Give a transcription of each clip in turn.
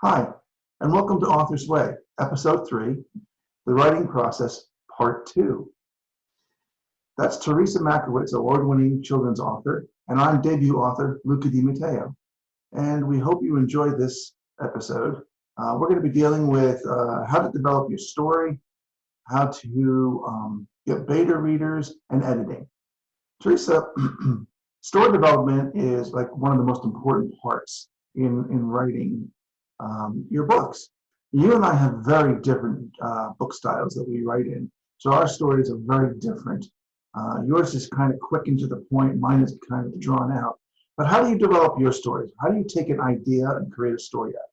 Hi, and welcome to Author's Way, Episode 3, The Writing Process, Part 2. That's Theresa Mackiewicz, award-winning children's author, and I'm debut author, Luca DiMatteo. And we hope you enjoyed this episode. We're going to be dealing with how to develop your story, how to get beta readers, and editing. Theresa, story development is like one of the most important parts in writing your books. You and I have very different book styles that we write in, so our stories are very different. Yours is kind of quick and to the point, mine is kind of drawn out. But how do you develop your stories? How do you take an idea and create a story out?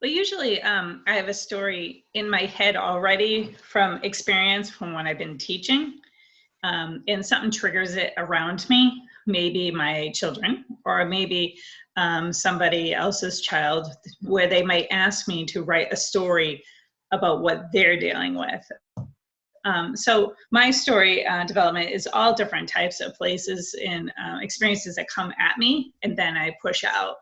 Well, usually I have a story in my head already from experience from when I've been teaching, and something triggers it around me, maybe my children, or maybe somebody else's child, where they might ask me to write a story about what they're dealing with. So my story development is all different types of places and experiences that come at me, and then I push out.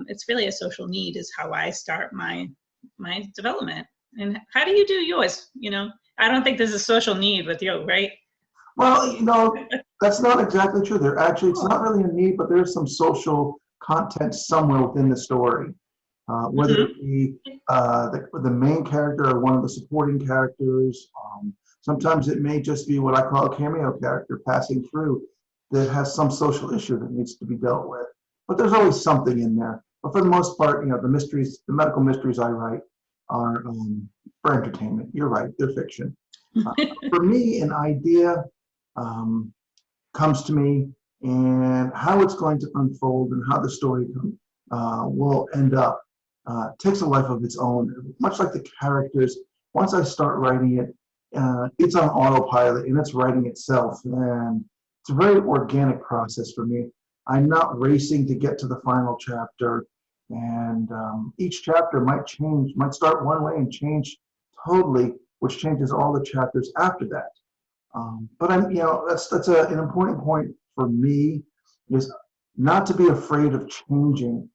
It's really a social need is how I start my development. And how do you do yours? I don't think there's a social need with you, right? Well, that's not exactly true. It's not really a need, but there's some social content somewhere within the story. Whether it be the main character or one of the supporting characters. Sometimes it may just be what I call a cameo character passing through that has some social issue that needs to be dealt with. But there's always something in there. But for the most part, the medical mysteries I write are for entertainment. You're right, they're fiction. For me, an idea comes to me, and how it's going to unfold and how the story will end up takes a life of its own. Much like the characters, once I start writing it, it's on autopilot and it's writing itself. And it's a very organic process for me. I'm not racing to get to the final chapter. And each chapter might start one way and change totally, which changes all the chapters after that. But that's an important point for me, is not to be afraid of changing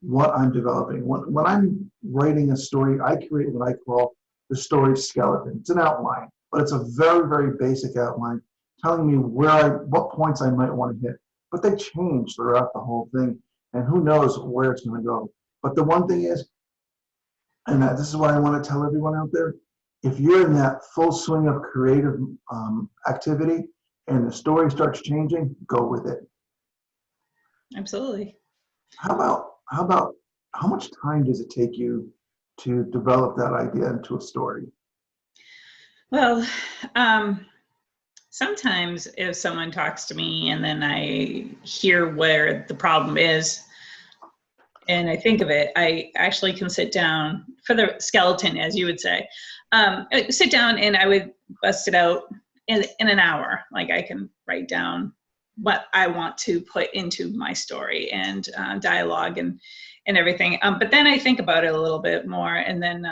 what I'm developing. When I'm writing a story, I create what I call the story skeleton. It's an outline, but it's a very, very basic outline telling me what points I might want to hit. But they change throughout the whole thing, and who knows where it's going to go. But the one thing is, and this is what I want to tell everyone out there, if you're in that full swing of creative activity and the story starts changing, go with it. Absolutely. How about how much time does it take you to develop that idea into a story? Well, sometimes if someone talks to me and then I hear where the problem is and I think of it, I actually can sit down for the skeleton, as you would say, sit down and I would bust it out in an hour. Like I can write down what I want to put into my story and dialogue and everything. But then I think about it a little bit more, and then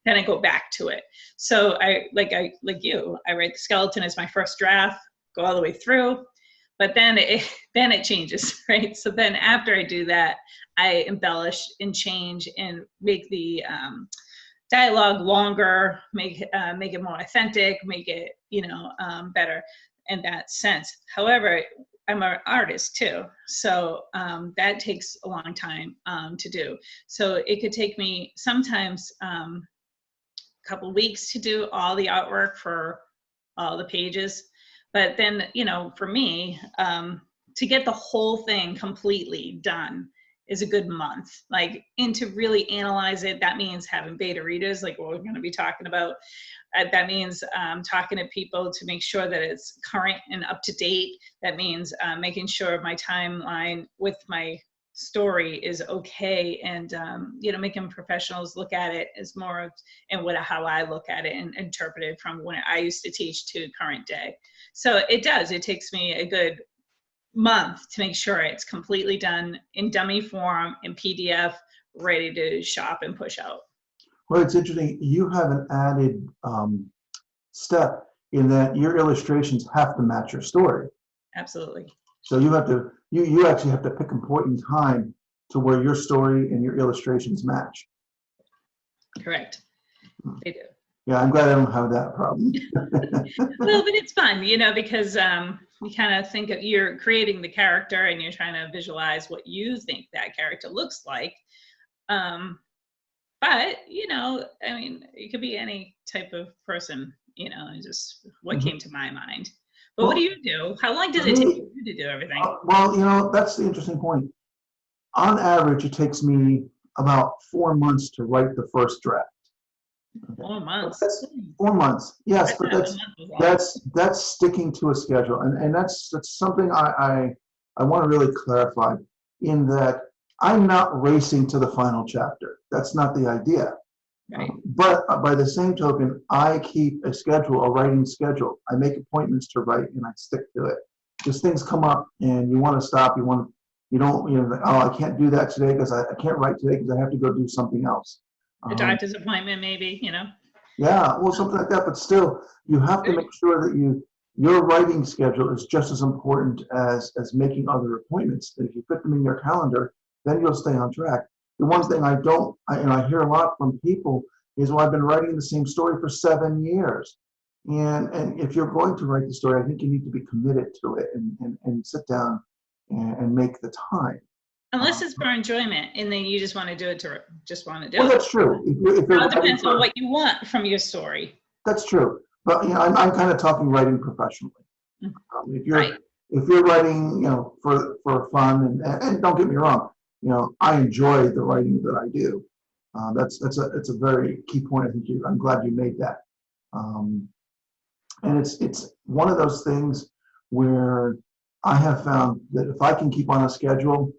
I go back to it. So I like you, I write the skeleton as my first draft, go all the way through, but then it changes, right? So then after I do that, I embellish and change and make the dialogue longer, make it more authentic, make it better in that sense. However, I'm an artist too, so that takes a long time to do. So it could take me sometimes a couple weeks to do all the artwork for all the pages. But then, for me, to get the whole thing completely done is a good month. And to really analyze it, that means having beta readers, like what we're going to be talking about. That means talking to people to make sure that it's current and up to date. That means making sure my timeline with my story is okay, and making professionals look at it as more of how I look at it and interpret it from when I used to teach to current day. So it takes me a good month to make sure it's completely done in dummy form, in PDF, ready to shop and push out. Well, it's interesting. You have an added step in that your illustrations have to match your story. Absolutely. So you actually have to pick a point in time to where your story and your illustrations match. Correct. They do. Yeah, I'm glad I don't have that problem. Well, but it's fun, you know, because you kind of think of, you're creating the character and you're trying to visualize what you think that character looks like. But, you know, I mean, it could be any type of person, you know, just what came to my mind. But what do Well, you do? How long does for it take me, you to do everything? well, you know, that's the interesting point. On average, it takes me about 4 months to write the first draft. Okay. 4 months. That's 4 months. Yes, I but thought a month was long. that's sticking to a schedule, and that's something I want to really clarify, in that I'm not racing to the final chapter. That's not the idea. Right. But by the same token, I keep a schedule, a writing schedule. I make appointments to write, and I stick to it. Because things come up, and you want to stop. You don't, you know, oh, I can't do that today because I can't write today because I have to go do something else. A doctor's appointment, maybe, you know. Yeah, well, something like that. But still, you have to make sure that your writing schedule is just as important as making other appointments. If you put them in your calendar, then you'll stay on track. The one thing I hear a lot from people is, well, I've been writing the same story for 7 years. And if you're going to write the story, I think you need to be committed to it and sit down and make the time. Unless it's for enjoyment, and then you just want to do it to just want to do Well, it. that's true. If you're Well, it depends on what you want from your story. That's true. But you know, I'm kind of talking writing professionally. If you're Right. if you're writing, you know, for fun, and don't get me wrong, you know, I enjoy the writing that I do. It's a very key point. I think I'm glad you made that. And it's one of those things where I have found that if I can keep on a schedule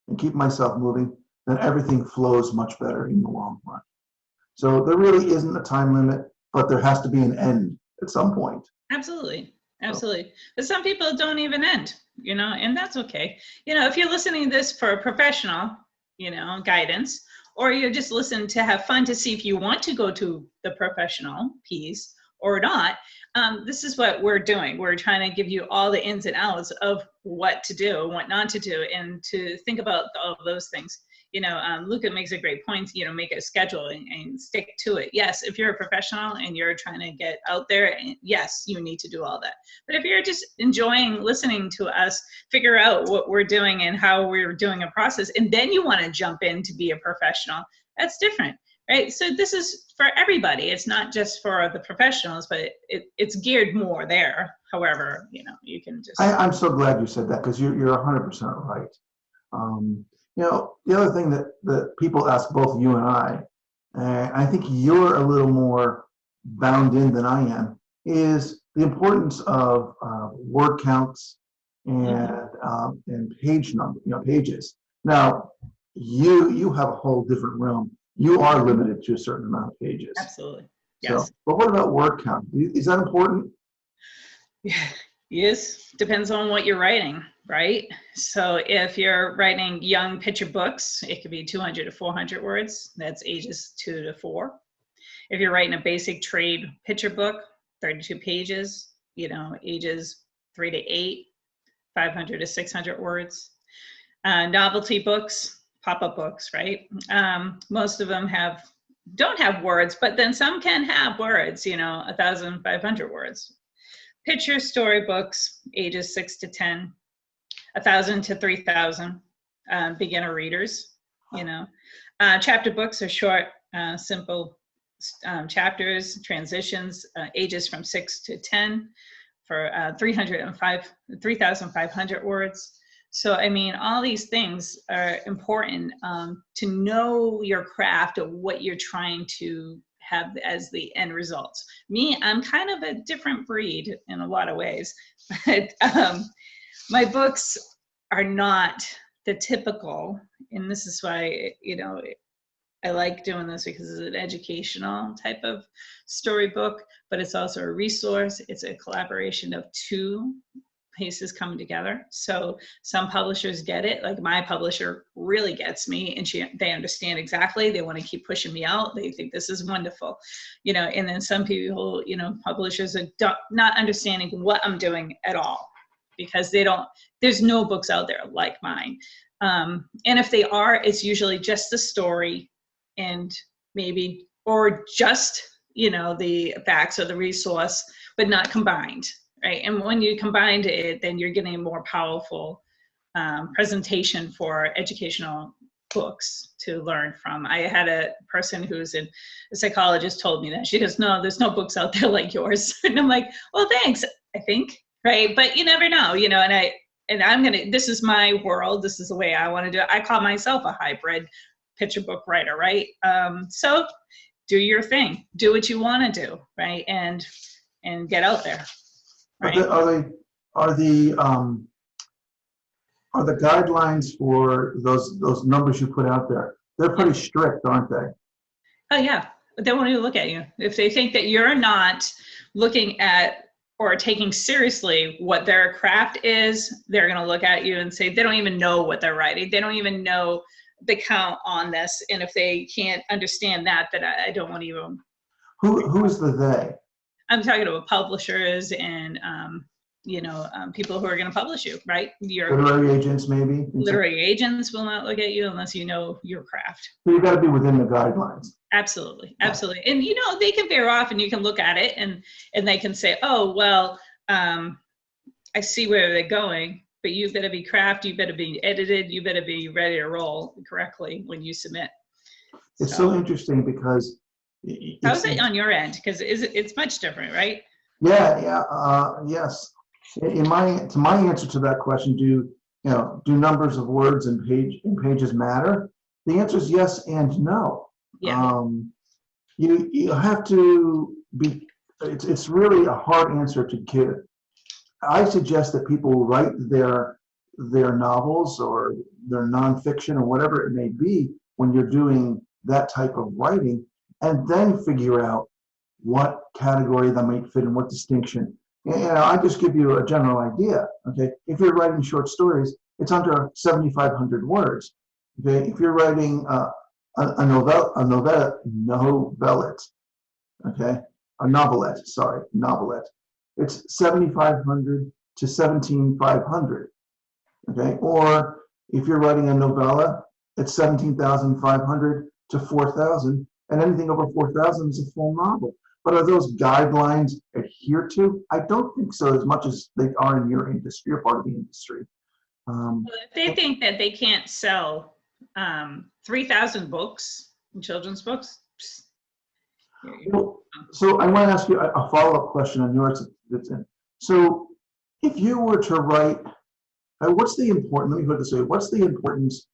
and keep myself moving, then everything flows much better in the long run. So there really isn't a time limit, but there has to be an end at some point. Absolutely. Absolutely. But some people don't even end, you know, and that's okay. You know, if you're listening to this for professional, you know, guidance, or you're just listening to have fun to see if you want to go to the professional piece or not, this is what we're doing. We're trying to give you all the ins and outs of what to do and what not to do, and to think about all of those things. You know, Luca makes a great point, you know, make a schedule and stick to it. Yes, if you're a professional and you're trying to get out there, yes, you need to do all that. But if you're just enjoying listening to us figure out what we're doing and how we're doing a process, and then you want to jump in to be a professional, that's different, right? So this is for everybody. It's not just for the professionals, but it's geared more there. However, you know, you can just... I'm so glad you said that, because you're 100% right. You know, the other thing that people ask both you and I think you're a little more bound in than I am, is the importance of word counts and page number, you know, pages. Now, you have a whole different realm. You are limited to a certain amount of pages. Absolutely. Yes. So, but what about word count? Is that important? Yes, depends on what you're writing, right? So if you're writing young picture books, it could be 200 to 400 words. That's ages 2 to 4. If you're writing a basic trade picture book, 32 pages, you know, ages 3 to 8, 500 to 600 words. Novelty books, pop-up books, right? Most of them don't have words, but then some can have words, you know, 1,500 words. Picture storybooks, ages 6 to 10, 1,000 to 3,000, beginner readers, you know. Chapter books are short, simple chapters, transitions, ages from 6 to 10 for 3,500 words. So, I mean, all these things are important to know your craft of what you're trying to have as the end results. Me, I'm kind of a different breed in a lot of ways, but my books are not the typical, and this is why, you know, I like doing this, because it's an educational type of storybook, but it's also a resource. It's a collaboration of two pieces coming together. So some publishers get it, like my publisher really gets me, and they understand exactly. They want to keep pushing me out. They think this is wonderful, you know. And then some people, you know, publishers are not understanding what I'm doing at all, because there's no books out there like mine. And if they are, it's usually just the story and maybe or just, you know, the facts or the resource, but not combined, right? And when you combine it, then you're getting a more powerful presentation for educational books to learn from. I had a person who's a psychologist told me that. She goes, no, there's no books out there like yours. And I'm like, well, thanks, I think, right? But you never know, you know, and I'm gonna, this is my world, this is the way I want to do it. I call myself a hybrid picture book writer, right? So do your thing, do what you want to do, right? And get out there, right? Are the guidelines for those numbers you put out there, they're pretty strict, aren't they? Oh yeah, they won't even look at you. If they think that you're not looking at or taking seriously what their craft is, they're gonna look at you and say, they don't even know what they're writing. They don't even know the count on this. And if they can't understand that, then I don't want to even. Who is the they? I'm talking about publishers and, you know, people who are going to publish you, right? Your literary agents, maybe? Literary agents will not look at you unless you know your craft. So you got to be within the guidelines. Absolutely, absolutely. And, you know, they can veer off and you can look at it and they can say, oh, well, I see where they're going, but you better be craft, you better be edited, you better be ready to roll correctly when you submit. It's so interesting because how's it on your end? Because it's much different, right? Yes. My answer to that question, do numbers of words and pages matter? The answer is yes and no. Yeah. You have to be. It's really a hard answer to give. I suggest that people write their novels or their nonfiction or whatever it may be when you're doing that type of writing, and then figure out what category that might fit in, what distinction. And I just give you a general idea. Okay, if you're writing short stories, it's under 7,500 words. Okay, if you're writing a novelette, okay, a novelette, it's 7,500 to 17,500. Okay, or if you're writing a novella, it's 17,500 to 4,000, and anything over 4,000 is a full novel. But are those guidelines adhered to? I don't think so, as much as they are in your industry or part of the industry. Well, if they think that they can't sell 3,000 books, children's books. Well, so I want to ask you a follow-up question on yours that's in. So if you were to write, what's the importance, let me put it this way, what's the importance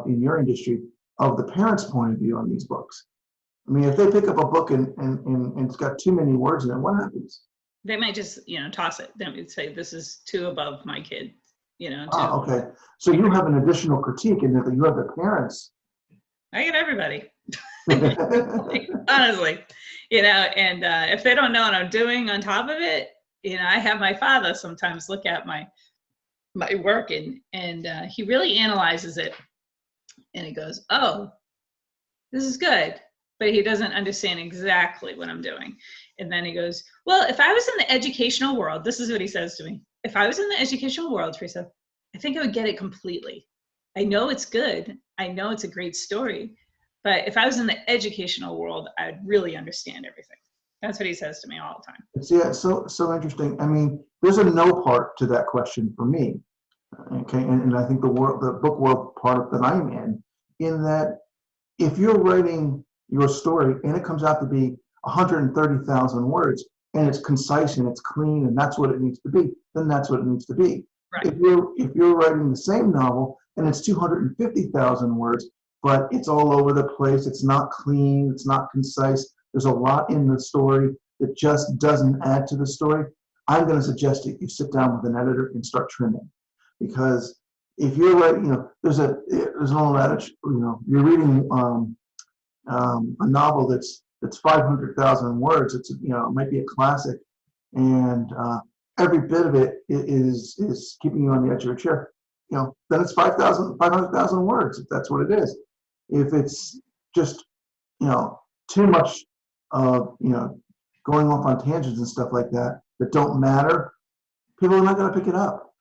in your industry of the parents' point of view on these books? I mean, if they pick up a book and it's got too many words in it, what happens? They might just, toss it. They might say, this is too above my kid, okay. So you have an additional critique in that you have the parents. I get everybody. Honestly, and if they don't know what I'm doing on top of it, I have my father sometimes look at my work and he really analyzes it and he goes, oh, this is good, but he doesn't understand exactly what I'm doing. And then he goes, well, if I was in the educational world, this is what he says to me. If I was in the educational world, Theresa, I think I would get it completely. I know it's good. I know it's a great story. But if I was in the educational world, I'd really understand everything. That's what he says to me all the time. Yeah, so interesting. I mean, there's a no part to that question for me. Okay, and I think the book world part that I'm in that if you're writing your story and it comes out to be 130,000 words and it's concise and it's clean and that's what it needs to be, then that's what it needs to be. Right. If you're writing the same novel and it's 250,000 words, but it's all over the place, it's not clean, it's not concise, there's a lot in the story that just doesn't add to the story, I'm going to suggest that you sit down with an editor and start trimming. Because if you're writing, there's an old adage, you're reading a novel that's 500,000 words, it might be a classic, and every bit of it is keeping you on the edge of your chair, then it's 500,000 words, if that's what it is. If it's just, too much of, going off on tangents and stuff like that don't matter, people are not going to pick it up.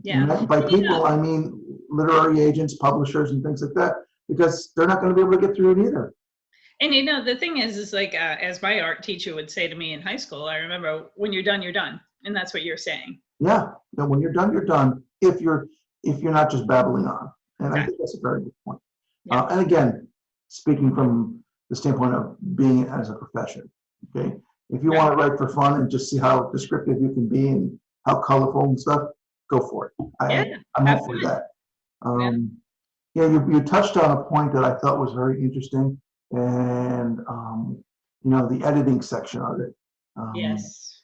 Yeah. By people, I mean literary agents, publishers, and things like that, because they're not going to be able to get through it either. And the thing is like, as my art teacher would say to me in high school, I remember, when you're done, you're done. And that's what you're saying. Yeah, when you're done, you're done. If you're not just babbling on, and I think that's a very good point. Yeah. And again, speaking from the standpoint of being as a profession, okay, if you want to write for fun and just see how descriptive you can be and how colorful and stuff, go for it. I'm all for that. You touched on a point that I thought was very interesting, and the editing section of it. Yes.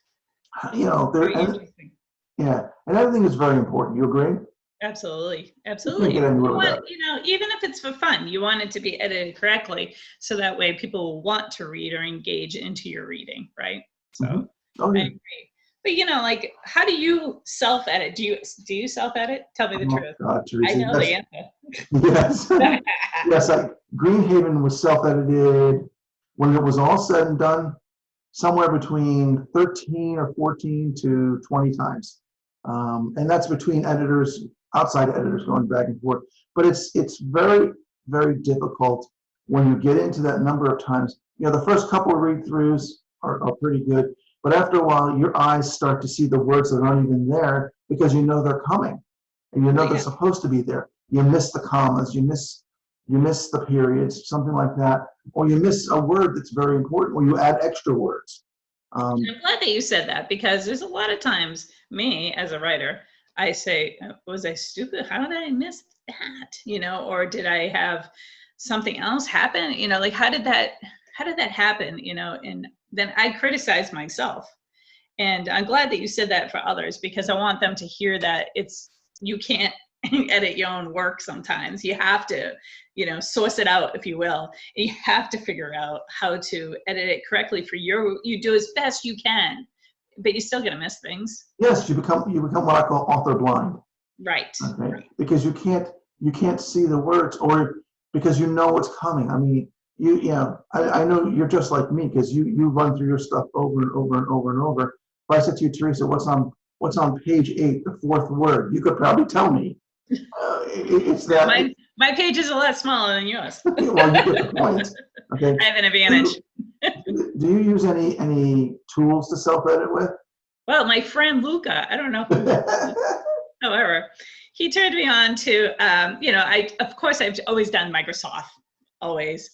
Very interesting. Yeah, and editing is very important. You agree? Absolutely. You can't get anywhere without it. Even if it's for fun, you want it to be edited correctly, so that way people will want to read or engage into your reading, right? So I agree. But like, how do you self-edit? Do you self-edit? Tell me the truth. God, Theresa, I know the answer. Yes. Yes, Greenhaven was self-edited when it was all said and done, somewhere between 13 or 14 to 20 times. And that's between editors, outside editors, going back and forth. But it's very, very difficult when you get into that number of times. The first couple of read-throughs are pretty good, but after a while, your eyes start to see the words that aren't even there, because they're coming, and they're supposed to be there. You miss the commas, you miss the periods, something like that, or you miss a word that's very important, or you add extra words. I'm glad that you said that, because there's a lot of times, me as a writer, I say, was I stupid? How did I miss that? Or did I have something else happen? Like, how did that happen? And then I criticize myself. And I'm glad that you said that for others, because I want them to hear that you can't edit your own work sometimes. You have to, source it out, if you will. You have to figure out how to edit it correctly for you do as best you can, but you're still gonna miss things. Yes, you become what I call author blind. Right. Okay? Right. Because you can't see the words, or because what's coming. I mean, I know you're just like me, because you run through your stuff over and over and over and over. If I said to you, Theresa, what's on page 8, the 4th word, you could probably tell me. It's that. My page is a lot smaller than yours. Well, you get the point. Okay. I have an advantage. Do you use any tools to self-edit with? Well, my friend Luca, I don't know however, he turned me on to, of course, I've always done Microsoft, always.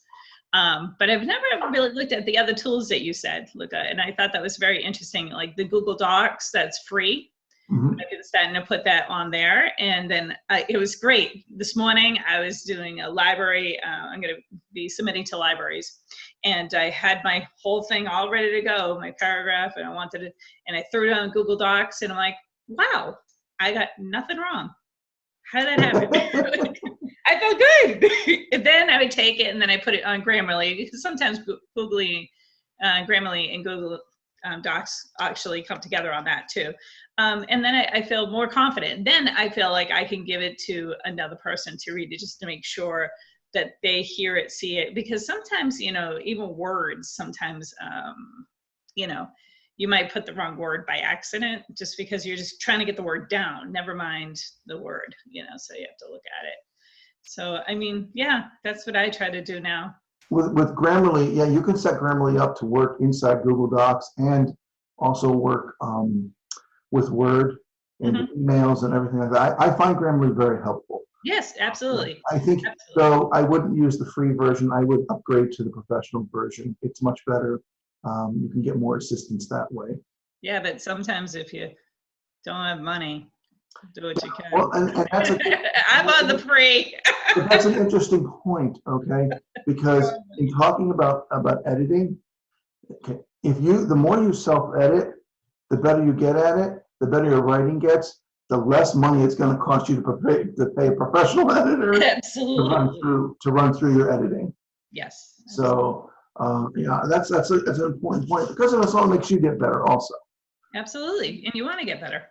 But I've never really looked at the other tools that you said, Luca, and I thought that was very interesting, like the Google Docs, that's free. I've been starting to put that on there, and then it was great. This morning I was doing a library. I'm going to be submitting to libraries, and I had my whole thing all ready to go, my paragraph, and and I threw it on Google Docs, and I'm like, wow, I got nothing wrong. How did that happen? I felt good. And then I would take it and then I put it on Grammarly, because sometimes Grammarly and Google Docs actually come together on that too. And then I feel more confident. Then I feel like I can give it to another person to read it, just to make sure that they hear it, see it. Because sometimes, even words, sometimes, you might put the wrong word by accident, just because you're just trying to get the word down, never mind the word, so you have to look at it. So, I mean, yeah, that's what I try to do now. With Grammarly, yeah, you can set Grammarly up to work inside Google Docs and also work with Word and emails and everything like that. I find Grammarly very helpful. Yes, absolutely. I think, though, I wouldn't use the free version. I would upgrade to the professional version. It's much better. You can get more assistance that way. Yeah, but sometimes if you don't have money, do what you can. Well, and that's I'm on the free. But that's an interesting point, okay? Because in talking about editing, okay, the more you self-edit, the better you get at it, the better your writing gets, the less money it's going to cost you to pay a professional editor to run through your editing. Yes. So yeah, that's an important point, because it also makes you get better also. Absolutely, and you want to get better.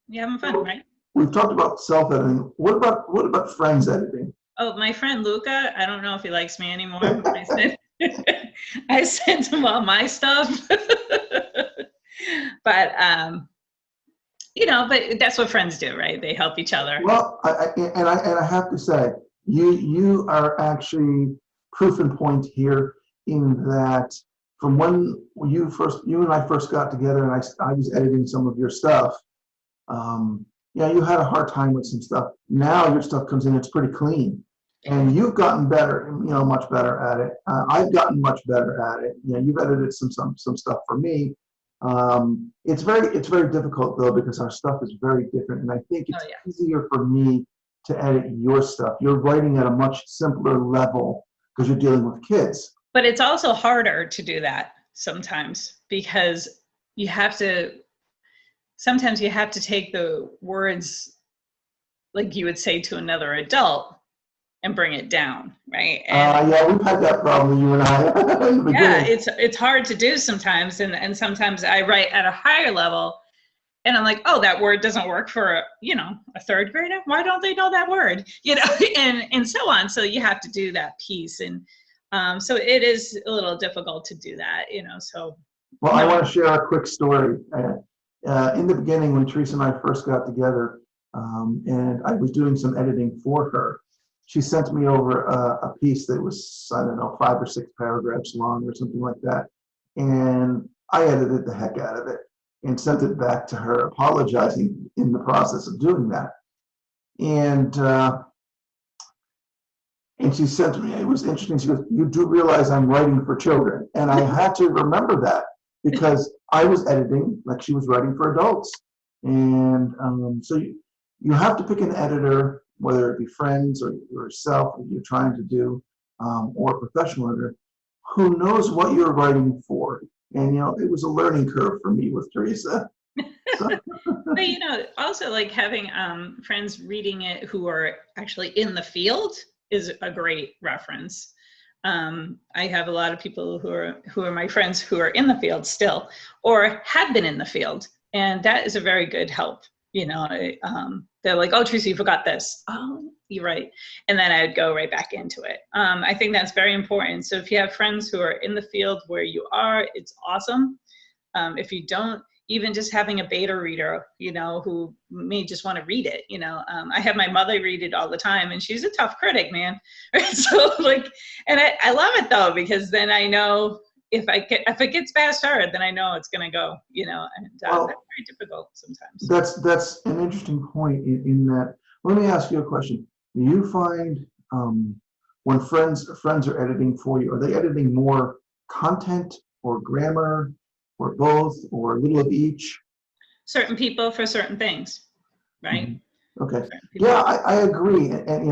You're having fun, right? We've talked about self-editing. What about friends editing? Oh, my friend Luca, I don't know if he likes me anymore. I sent him all my stuff. But but that's what friends do, right? They help each other. Well, I have to say, you are actually proof in point here in that from when you and I first got together and I was editing some of your stuff, yeah, you had a hard time with some stuff. Now your stuff comes in, it's pretty clean. And you've gotten better, much better at it. I've gotten much better at it. You've edited some stuff for me. It's very difficult though because our stuff is very different, and I think it's easier for me to edit your stuff. You're writing at a much simpler level because you're dealing with kids. But it's also harder to do that sometimes because sometimes you have to take the words like you would say to another adult and bring it down, right? Yeah, we've had that problem, you and I. Yeah, it's hard to do sometimes, and sometimes I write at a higher level, and I'm like, oh, that word doesn't work for a third grader. Why don't they know that word? And so on. So you have to do that piece, and so it is a little difficult to do that, So. Well, I want to share a quick story. In the beginning, when Theresa and I first got together, and I was doing some editing for her, she sent me over a piece that was, I don't know, 5 or 6 paragraphs long or something like that. And I edited the heck out of it and sent it back to her, apologizing in the process of doing that. And she said to me, it was interesting, she goes, you do realize I'm writing for children. And I had to remember that because I was editing like she was writing for adults. And so you have to pick an editor, whether it be friends or yourself that you're trying to do, or a professional editor, who knows what you're writing for. And, it was a learning curve for me with Theresa. But, also like having friends reading it who are actually in the field is a great reference. I have a lot of people who are my friends who are in the field still, or have been in the field. And that is a very good help. They're like, oh, Theresa, you forgot this. Oh, you're right. And then I would go right back into it. I think that's very important. So if you have friends who are in the field where you are, it's awesome. If you don't, even just having a beta reader, who may just want to read it, I have my mother read it all the time, and she's a tough critic, man. So and I love it though, because then I know if it gets past her, then I know it's going to go, and that's very difficult sometimes. That's an interesting point in that. Let me ask you a question. Do you find when friends are editing for you, are they editing more content or grammar or both or a little of each? Certain people for certain things, right? Mm-hmm. Okay. Yeah, I agree. And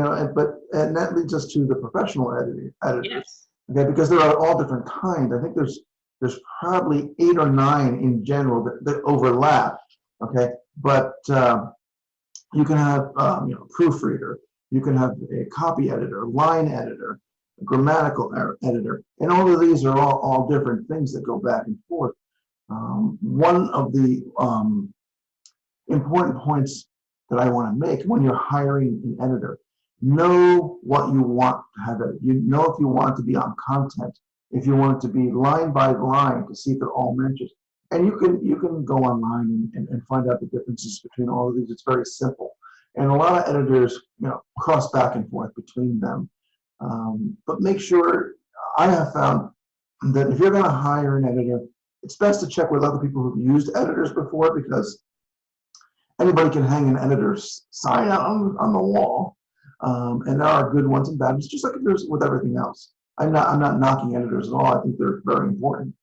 that leads us to the professional editors. Yes. Okay, because there are all different kinds. I think there's probably 8 or 9 in general that overlap. Okay, but you can have proofreader, you can have a copy editor, line editor, a grammatical editor, and all of these are all different things that go back and forth. One of the important points that I want to make when you're hiring an editor: know what you want to have it. You know if you want it to be on content, if you want it to be line by line to see if they're all mentioned. And you can go online and find out the differences between all of these. It's very simple. And a lot of editors, cross back and forth between them. But make sure, I have found that if you're going to hire an editor, it's best to check with other people who've used editors before, because anybody can hang an editor's sign out on the wall. And there are good ones and bad ones, just like there's with everything else. I'm not knocking editors at all. I think they're very important.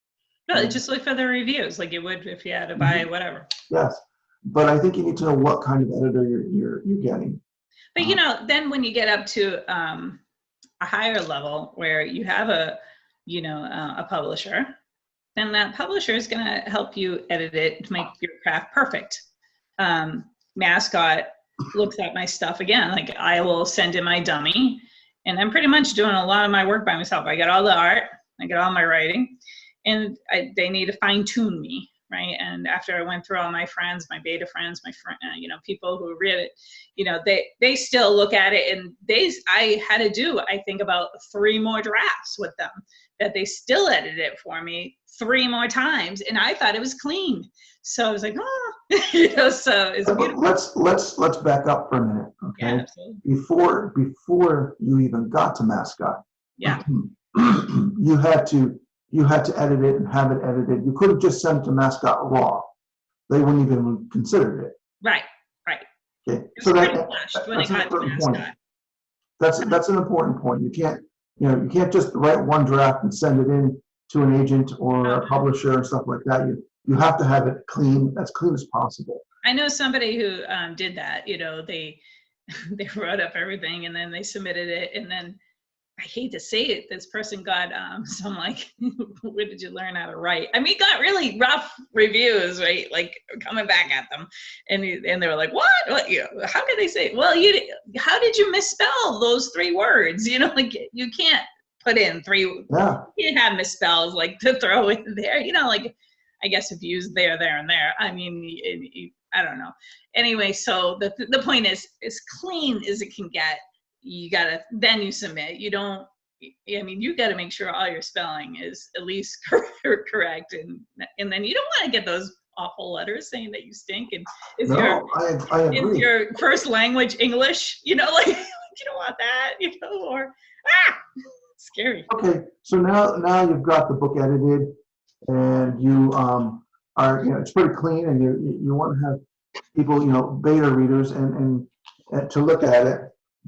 No, just look for the reviews, like you would if you had to buy whatever. Yes, but I think you need to know what kind of editor you're getting. But then when you get up to a higher level where you have a publisher, then that publisher is going to help you edit it to make your craft perfect. Mascot looks at my stuff again. Like I will send in my dummy, and I'm pretty much doing a lot of my work by myself. I got all the art, I got all my writing, and they need to fine tune me, right? And after I went through all my friends, my beta friends, my friend, people who read it, they still look at it, and I had to do, I think, about 3 more drafts with them, that they still edited it for me 3 more times, and I thought it was clean. So I was like, so it's beautiful. Let's back up for a minute, okay? Yeah, absolutely. Before you even got to Mascot, Yeah. you had to edit it and have it edited. You couldn't just send it to Mascot raw. They wouldn't even consider it. Right. Okay, It was so pretty flushed when it that's an got to important point. Mascot. That's an important point. You can't just write one draft and send it in to an agent or a publisher and stuff like that. You have to have it clean, as clean as possible. I know somebody who did that. They wrote up everything and then they submitted it, and then I hate to say it, this person got some like, where did you learn how to write? I mean, got really rough reviews, right? Like coming back at them, and they were like, what? How could they say? Well, how did you misspell those 3 words? Like you can't put in 3. Yeah. You can't have misspells like to throw in there. Like I guess if you use there, and there. I mean, I don't know. Anyway, so the point is, as clean as it can get. Then you submit. You gotta make sure all your spelling is at least correct, and then you don't want to get those awful letters saying that you stink. And I agree. Is your first language English? Like you don't want that. Or scary. Okay, so now you've got the book edited, and you are it's pretty clean, and you want to have people beta readers and to look at it.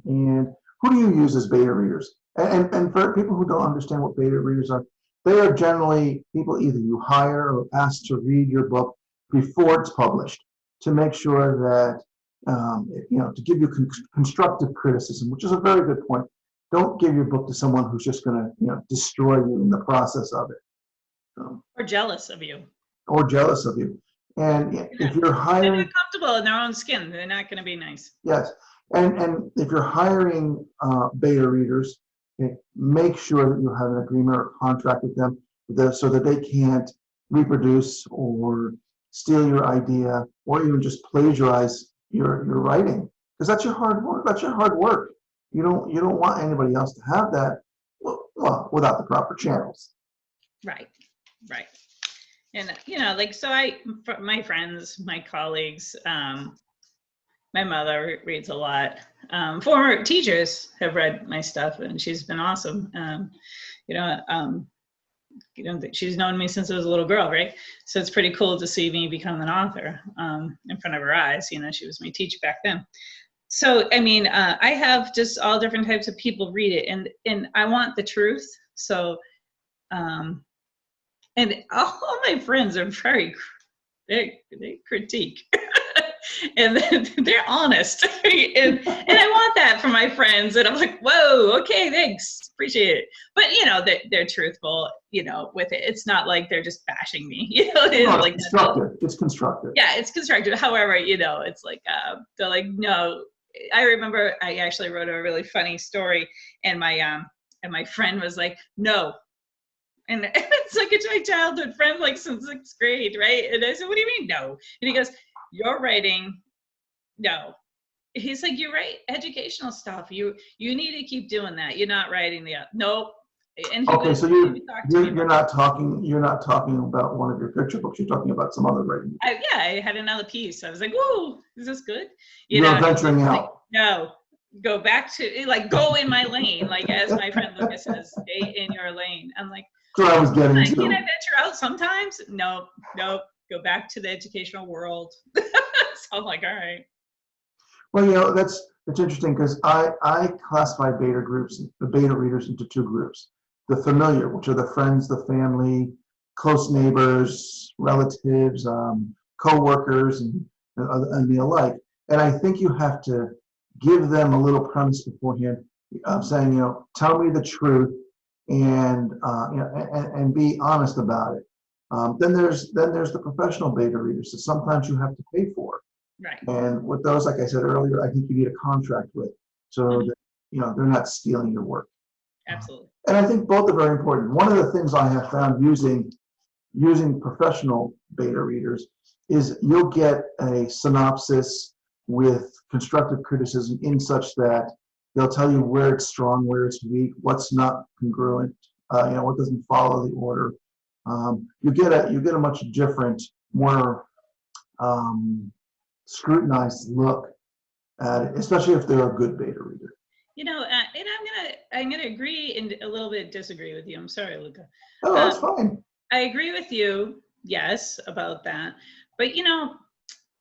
And who do you use as beta readers? And for people who don't understand what beta readers are, they are generally people either you hire or ask to read your book before it's published to make sure that, to give you constructive criticism, which is a very good point. Don't give your book to someone who's just going to, destroy you in the process of it. Or jealous of you. And if you're hiring, they're not comfortable in their own skin, they're not going to be nice. Yes. And if you're hiring beta readers, make sure that you have an agreement or contract with them so that they can't reproduce or steal your idea or even just plagiarize your writing, because that's your hard work. You don't want anybody else to have that, well, without the proper channels. Right. And so my friends, my colleagues, my mother reads a lot. Former teachers have read my stuff, and she's been awesome. She's known me since I was a little girl, right? So it's pretty cool to see me become an author in front of her eyes. She was my teacher back then. So I have just all different types of people read it, and I want the truth. So, and all my friends are they critique. And they're honest, and I want that from my friends. And I'm like, whoa, okay, thanks, appreciate it. But they're truthful, with it. It's not like they're just bashing me. It's constructive. It's constructive. Yeah, it's constructive. However, it's like they're like, no. I remember I actually wrote a really funny story, and my friend was like, no. And it's like it's my childhood friend, like since 6th grade, right? And I said, what do you mean no? And he goes, you're writing, no. He's like, you write educational stuff. You need to keep doing that. You're not writing nope. And okay, so you're not talking about one of your picture books. You're talking about some other writing. I had another piece. I was like, whoa, is this good? You're venturing out. Like, no, go back to go in my lane, like as my friend Luca says, stay in your lane. I'm like, so I was getting to. Can I venture out sometimes? Nope. Go back to the educational world. So I'm like, all right. Well, that's interesting, because I classify beta readers into 2 groups. The familiar, which are the friends, the family, close neighbors, relatives, co-workers, and the alike. And I think you have to give them a little premise beforehand, saying, tell me the truth, and and be honest about it. Then there's the professional beta readers that sometimes you have to pay for. Right. And with those, like I said earlier, I think you need a contract with, so that they're not stealing your work. Absolutely. And I think both are very important. One of the things I have found using professional beta readers is you'll get a synopsis with constructive criticism in such that they'll tell you where it's strong, where it's weak, what's not congruent, what doesn't follow the order. You get a much different, more scrutinized look at it, especially if they're a good beta reader. And I'm gonna gonna agree and a little bit disagree with you. I'm sorry, Luca. Oh, that's fine. I agree with you, yes, about that. But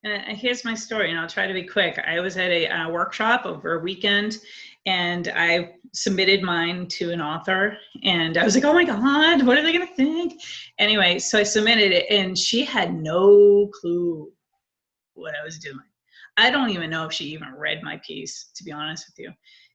here's my story, and I'll try to be quick. I was at a workshop over a weekend, and I submitted mine to an author, and I was like, oh my God, what are they gonna think? Anyway, so I submitted it, and she had no clue what I was doing. I don't even know if she even read my piece, to be honest with you.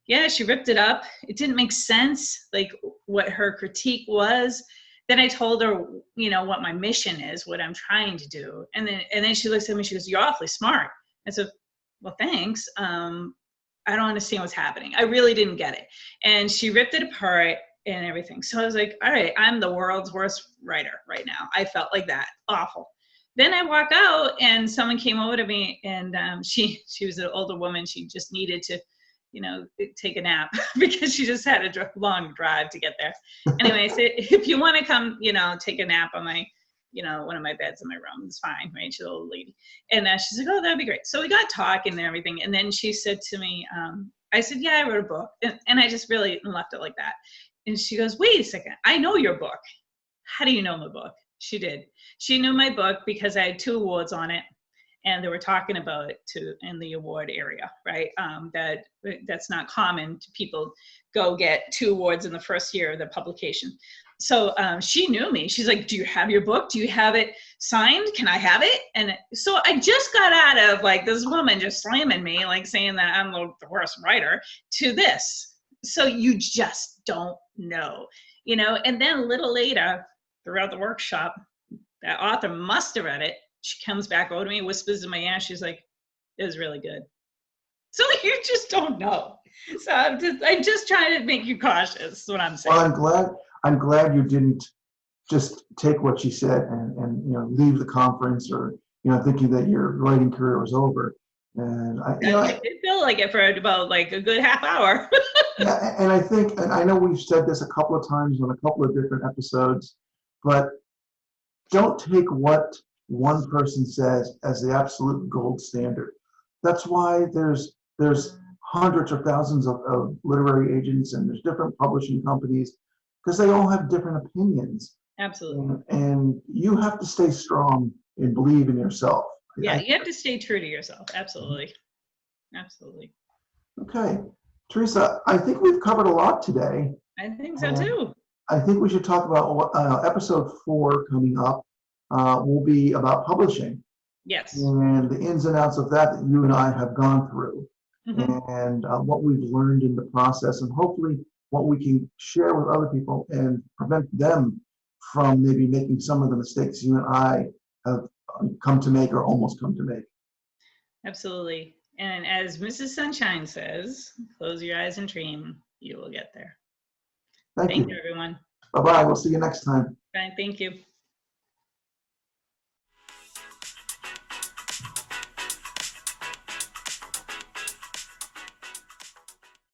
Yeah, she ripped it up. It didn't make sense, like what her critique was. Then I told her, what my mission is, what I'm trying to do. And then she looks at me, she goes, you're awfully smart. I said, well, thanks. I don't understand what's happening. I really didn't get it. And she ripped it apart and everything. So I was like, all right, I'm the world's worst writer right now. I felt like that. Awful. Then I walk out and someone came over to me, and she was an older woman. She just needed to, take a nap because she just had a long drive to get there. Anyway, I said, if you want to come, take a nap on my, one of my beds in my room, it's fine, right? She's an old lady. And she's like, oh, that'd be great. So we got talking and everything. And then she said to me, I said, yeah, I wrote a book. And I just really left it like that. And she goes, wait a second, I know your book. How do you know my book? She did. She knew my book because I had 2 awards on it, and they were talking about it in the award area, right? That's not common to people go get 2 awards in the first year of the publication. So she knew me. She's like, do you have your book? Do you have it signed? Can I have it? And so I just got out of like this woman just slamming me, like saying that I'm the worst writer, to this. So you just don't know, and then a little later, throughout the workshop, that author must have read it. She comes back over to me, whispers in my ear. She's like, it was really good. So you just don't know. So I'm just trying to make you cautious, is what I'm saying. Well, I'm glad you didn't just take what she said and leave the conference or, thinking that your writing career was over. And I did feel like it for about like a good half hour. Yeah, and I think, and I know we've said this a couple of times on a couple of different episodes, but don't take what one person says as the absolute gold standard. That's why there's hundreds or thousands of literary agents, and there's different publishing companies, because they all have different opinions. Absolutely. And you have to stay strong and believe in yourself. Yeah, you have to stay true to yourself. Absolutely. Absolutely. Okay. Theresa, I think we've covered a lot today. I think so too. I think we should talk about episode 4 coming up. Will be about publishing. Yes. And the ins and outs of that you and I have gone through, and what we've learned in the process, and hopefully what we can share with other people and prevent them from maybe making some of the mistakes you and I have come to make or almost come to make. Absolutely. And as Mrs. Sunshine says, close your eyes and dream, you will get there. Thank you, everyone. Bye-bye. We'll see you next time. Bye. Thank you.